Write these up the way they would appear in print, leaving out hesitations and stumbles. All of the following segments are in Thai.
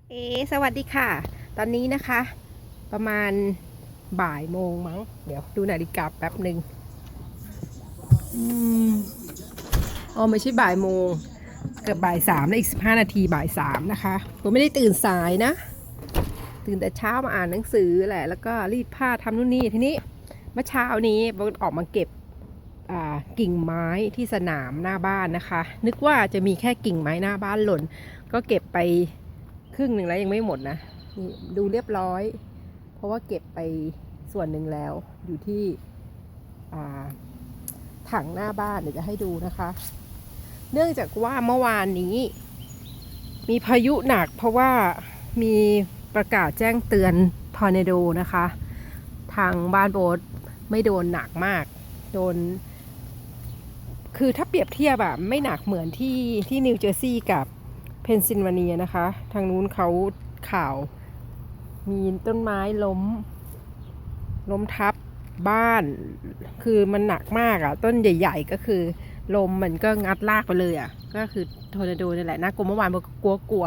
สวัสดีค่ะตอนนี้นะคะประมาณบ่ายโมงมั้งเดี๋ยวดูนาฬิกาแป๊บหนึ่งอืมอ๋อไม่ใช่บ่ายโมงเกือบบ่ายสามแล้วอีก15 นาทีบ่ายสามนะคะผมไม่ได้ตื่นสายนะตื่นแต่เช้ามาอ่านหนังสือแหละแล้วก็รีดผ้าทำนู่นนี่ทีนี้เมื่อเช้านี้ผมออกมาเก็บกิ่งไม้ที่สนามหน้าบ้านนะคะนึกว่าจะมีแค่กิ่งไม้หน้าบ้านหล่นก็เก็บไปครึ่งหนึ่งแล้วยังไม่หมดนะนี่ดูเรียบร้อยเพราะว่าเก็บไปส่วนหนึ่งแล้วอยู่ที่ถังหน้าบ้านเดี๋ยวจะให้ดูนะคะเนื่องจากว่าเมื่อวานนี้มีพายุหนักเพราะว่ามีประกาศแจ้งเตือนทอร์นาโดนะคะทางบ้านโบ๊ทไม่โดนหนักมากโดนคือถ้าเปรียบเทียบอะไม่หนักเหมือนที่นิวเจอร์ซีย์กับเพนซิลเวเนียนะคะทางนู้นเขาข่าวมีต้นไม้ล้มทับบ้านคือมันหนักมากอะต้นใหญ่ๆก็คือลมมันก็งัดลากไปเลยอะก็คือทอร์นาโดนี่แหละน่ากลัวเมื่อวานกลัว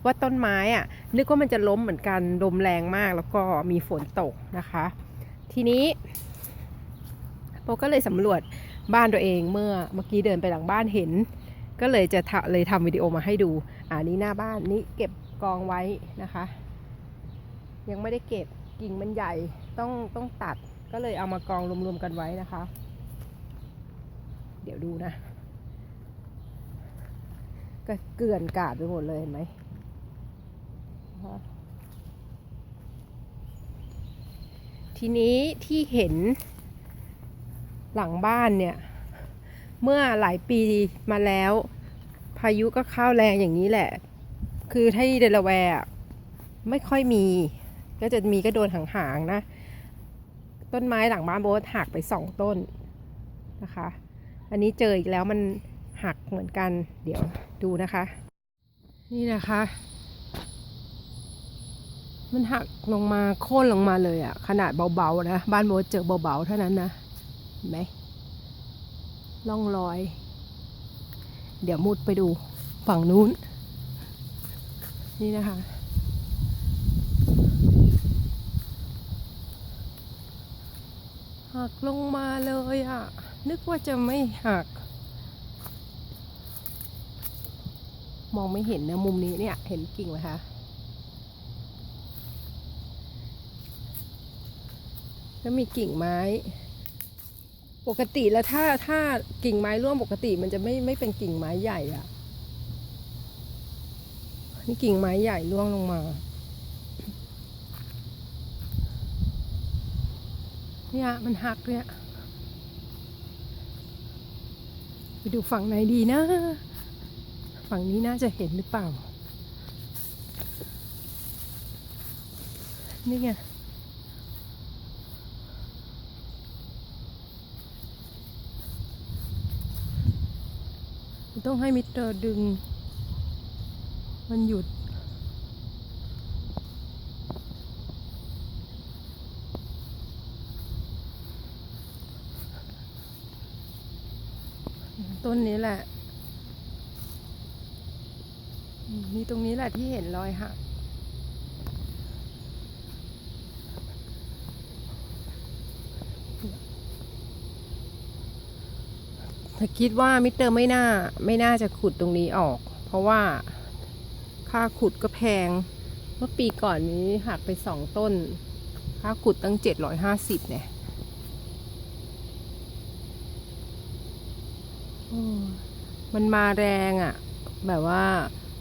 ว่าต้นไม้อะนึกว่ามันจะล้มเหมือนกันลมแรงมากแล้วก็มีฝนตกนะคะทีนี้โปก็เลยสำรวจบ้านตัวเองเมื่อกี้เดินไปหลังบ้านเห็นก็เลยทำวิดีโอมาให้ดูนี่หน้าบ้านนี้เก็บกองไว้นะคะยังไม่ได้เก็บกิ่งมันใหญ่ต้องตัดก็เลยเอามากองรวมๆกันไว้นะคะเดี๋ยวดูนะก็เกลื่อนกาดไปหมดเลยเห็นไหมทีนี้ที่เห็นหลังบ้านเนี่ยเมื่อหลายปีมาแล้วพายุก็เข้าแรงอย่างนี้แหละคือที่เดลาแวร์ไม่ค่อยมีก็จะมีก็โดนห่างๆนะต้นไม้หลังบ้านโบ๊ทหักไป2 ต้นนะคะอันนี้เจออีกแล้วมันหักเหมือนกันเดี๋ยวดูนะคะนี่นะคะมันหักลงมาโค่นลงมาเลยอะขนาดเบาๆนะบ้านโบ๊ทเจอเบาๆเท่านั้นนะเห็นไหมร่องรอยเดี๋ยวมุดไปดูฝั่งนู้นนี่นะคะหักลงมาเลยอ่ะนึกว่าจะไม่หักมองไม่เห็นนะมุมนี้เนี่ยเห็นกิ่งไหมคะแล้วมีกิ่งไม้ปกติแล้วถ้ากิ่งไม้ร่วงปกติมันจะไม่เป็นกิ่งไม้ใหญ่อ่ะนี่กิ่งไม้ใหญ่ร่วงลงมาเนี่ยมันหักเนี่ยไปดูฝั่งไหนดีนะฝั่งนี้น่าจะเห็นหรือเปล่านี่ไงต้องให้มิเตอร์ดึงมันหยุดต้นนี้แหละมีตรงนี้แหละที่เห็นรอยหักแต่คิดว่ามิเตอร์ไม่น่าจะขุดตรงนี้ออกเพราะว่าค่าขุดก็แพงเมื่อปีก่อนนี้หักไป2 ต้นค่าขุดตั้ง750เนี่ยมันมาแรงอ่ะแบบว่า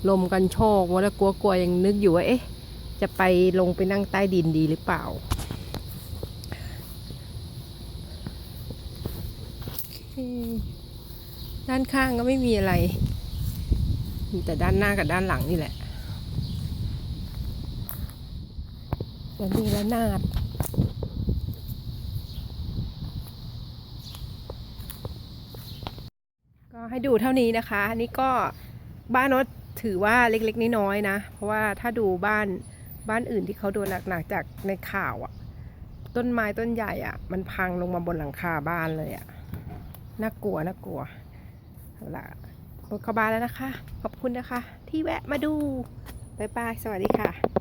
ลมกันโชกว่าแล้วกลัวยังนึกอยู่ว่าเอ๊ะจะไปลงไปนั่งใต้ดินดีหรือเปล่าด้านข้างก็ไม่มีอะไรมีแต่ด้านหน้ากับด้านหลังนี่แหละแล้วนี่ละนาดก็ให้ดูเท่านี้นะคะนี่ก็บ้านโน้ตถือว่าเล็กๆน้อยๆนะเพราะว่าถ้าดูบ้านอื่นที่เขาโดนหนักๆจากในข่าวอ่ะต้นไม้ต้นใหญ่อ่ะมันพังลงมาบนหลังคาบ้านเลยอ่ะน่ากลัวเอาล่ะรถเข้าบ้านแล้วนะคะขอบคุณนะคะที่แวะมาดู บ๊ายบายสวัสดีค่ะ